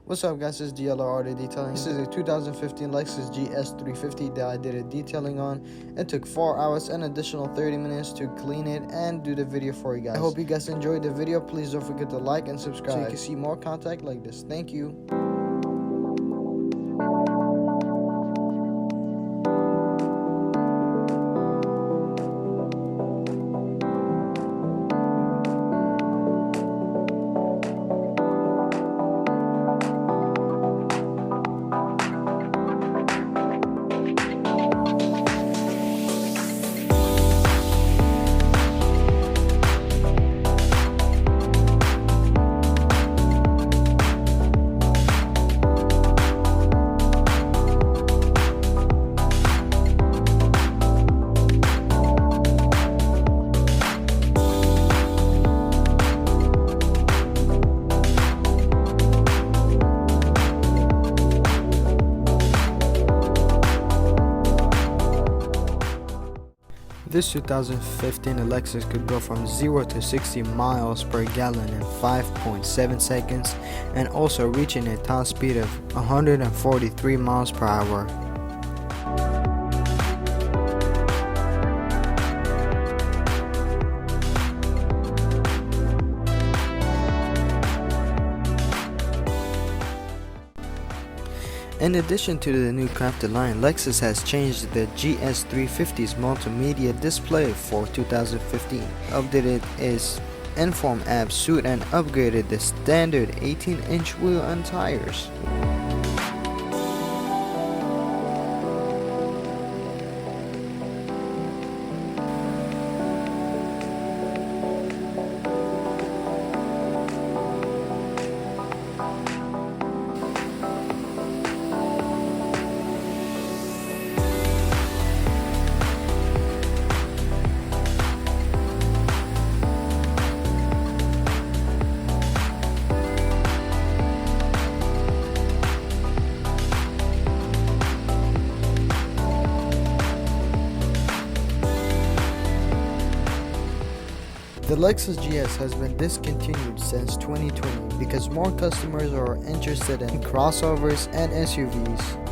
What's up guys, this is DLR Auto Detailing. This is a 2015 Lexus GS 350 that I did a detailing on. It took 4 hours and additional 30 minutes to clean it and do the video for you guys. I hope you guys enjoyed the video. Please don't forget to like and subscribe so you can see more content like this. Thank you. This 2015 Lexus could go from 0 to 60 miles per gallon in 5.7 seconds and also reaching a top speed of 143 miles per hour. In addition to the new crafted line, Lexus has changed the GS 350's multimedia display for 2015, updated its Inform app suite and upgraded the standard 18-inch wheel and tires. The Lexus GS has been discontinued since 2020 because more customers are interested in crossovers and SUVs.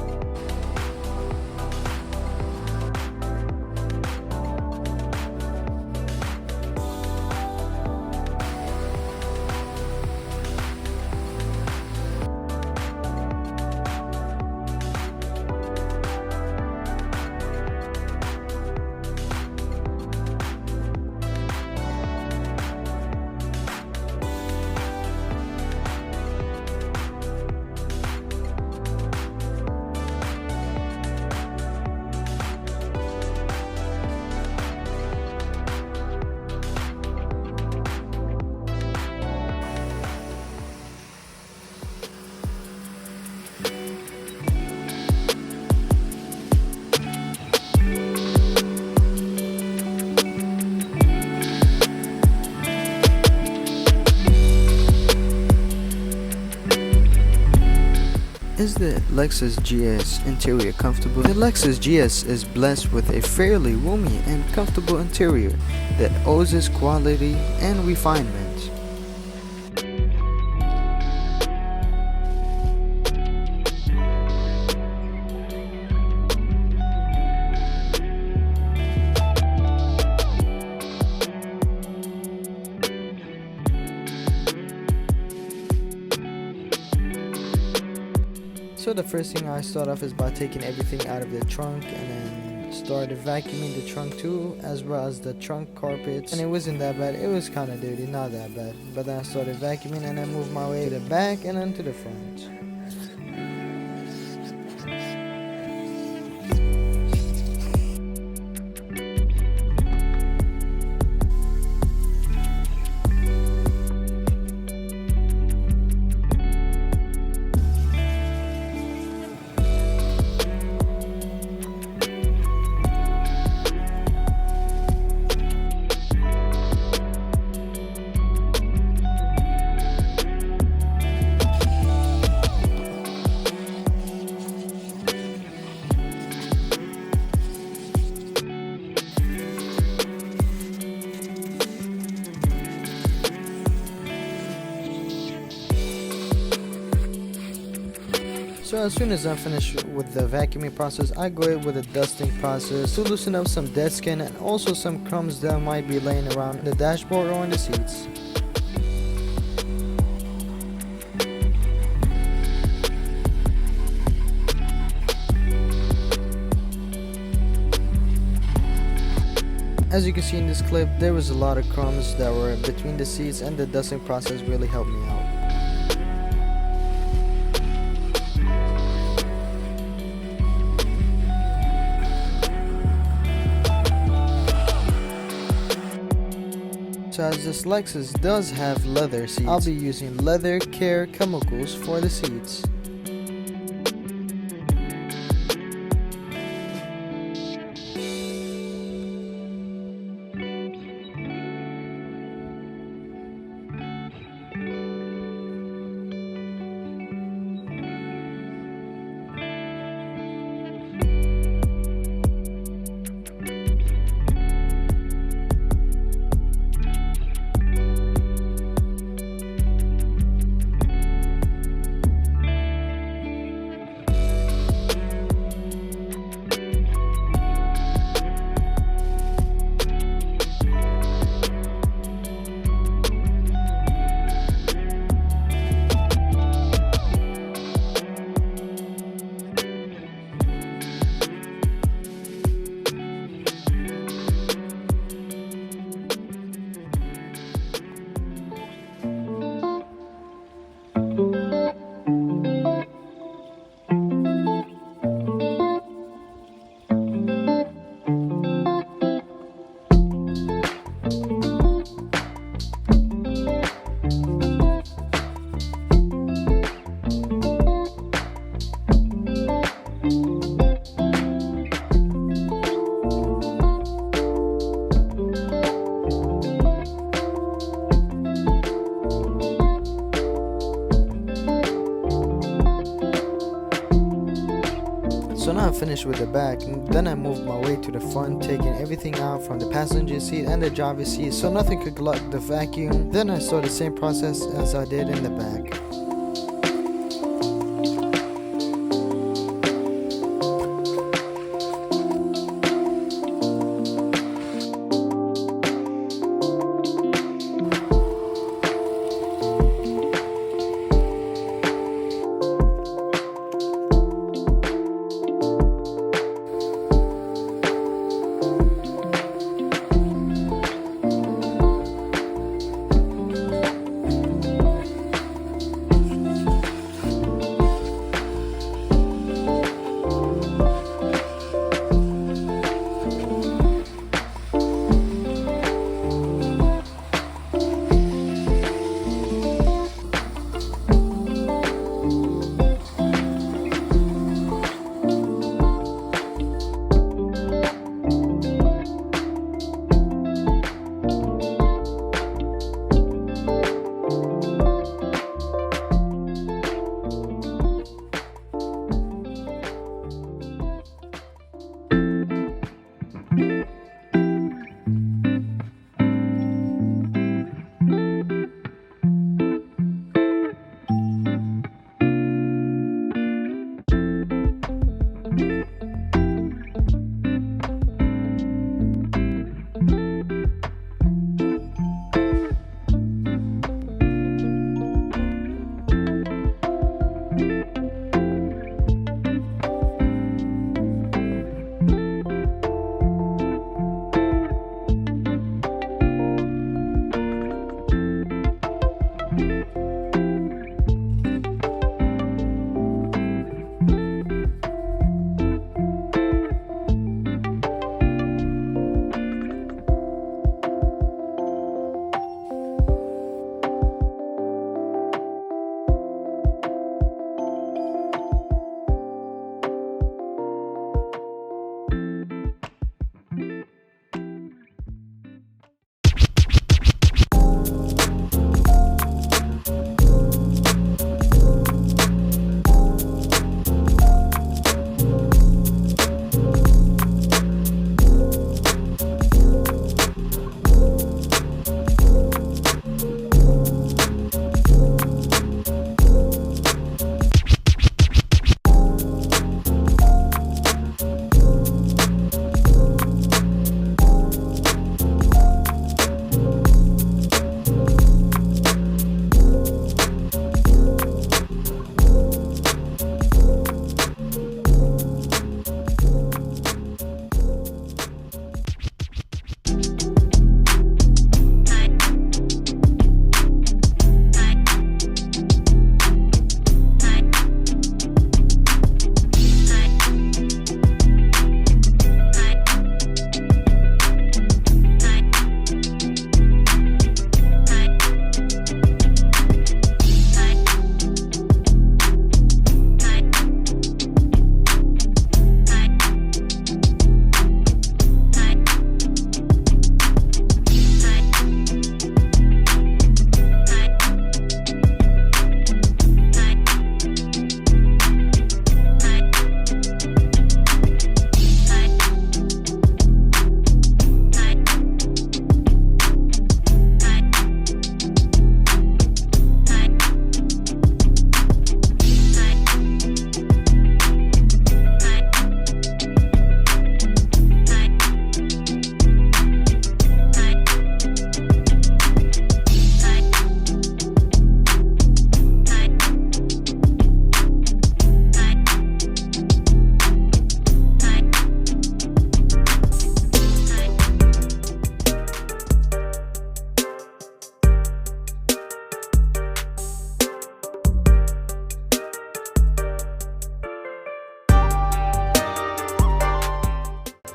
Is the Lexus GS interior comfortable? The Lexus GS is blessed with a fairly roomy and comfortable interior that oozes quality and refinement. So the first thing I start off is by taking everything out of the trunk and then started vacuuming the trunk too, as well as the trunk carpets. And it wasn't that bad, it was kind of dirty, not that bad. But then I started vacuuming and I moved my way to the back and then to the front. So as soon as I'm finished with the vacuuming process, I go in with a dusting process to loosen up some dead skin and also some crumbs that might be laying around the dashboard or on the seats. As you can see in this clip, there was a lot of crumbs that were between the seats, and the dusting process really helped me out. So as this Lexus does have leather seats, I'll be using leather care chemicals for the seats. So now I'm finished with the back, then I moved my way to the front, taking everything out from the passenger seat and the driver's seat so nothing could block the vacuum. Then I saw the same process as I did in the back.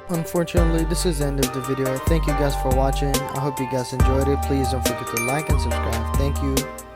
Unfortunately, this is the end of the video. Thank you guys for watching. I hope you guys enjoyed it. Please don't forget to like and subscribe. Thank you.